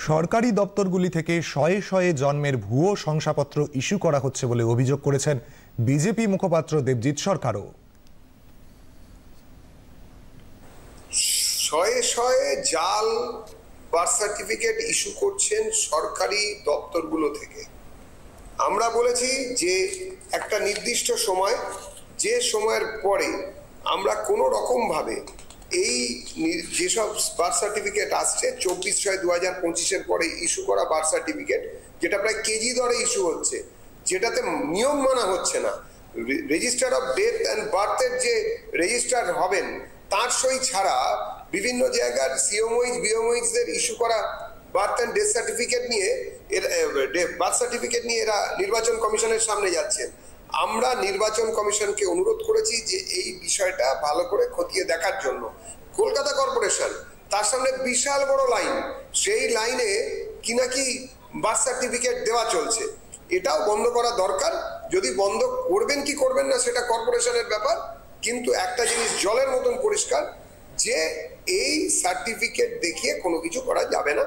সরকারি দপ্তরগুলি থেকে শয়ে শয়ে জন্মের ভুয়ো শংসাপত্র ইস্যু করা হচ্ছে বলে অভিযোগ করেছেন বিজেপি মুখপাত্র দেবজিৎ সরকারও। শয়ে শয়ে জাল বার্থ সার্টিফিকেট ইস্যু করছেন সরকারি দপ্তরগুলো থেকে। আমরা বলেছি যে একটা নির্দিষ্ট সময়, যে সময়ের পরে আমরা কোনো রকম ভাবে এই যেসব বার্থ সার্টিফিকেট আসছে 24/6/2025 পরে ইস্যু করা বার্থ সার্টিফিকেট, যেটা প্রায় কেজি দরে ইস্যু হচ্ছে, যেটাতে নিয়ম মানা হচ্ছে না, রেজিস্টার অফ ডেথ অ্যান্ড বার্থের যে রেজিস্ট্রার হবেন তার সই ছাড়া বিভিন্ন জায়গার সিওমইজ বিওমইজদের ইস্যু করা বার্থ অ্যান্ড ডেথ সার্টিফিকেট নিয়ে বার্থ সার্টিফিকেট নিয়ে এরা নির্বাচন কমিশনের সামনে যাচ্ছেন। আমরা নির্বাচন কমিশনকে অনুরোধ করেছি যে এই বিষয়টা ভালো করে খতিয়ে দেখার জন্য। কলকাতা কর্পোরেশন, তার সামনে বিশাল বড় লাইন, সেই লাইনে কি নাকি বার্থ সার্টিফিকেট দেওয়া চলছে। এটাও বন্ধ করা দরকার। যদি বন্ধ করবেন কি করবেন না সেটা কর্পোরেশনের ব্যাপার, কিন্তু একটা জিনিস জলের মতন পরিষ্কার যে এই সার্টিফিকেট দেখিয়ে কোনো কিছু করা যাবে না।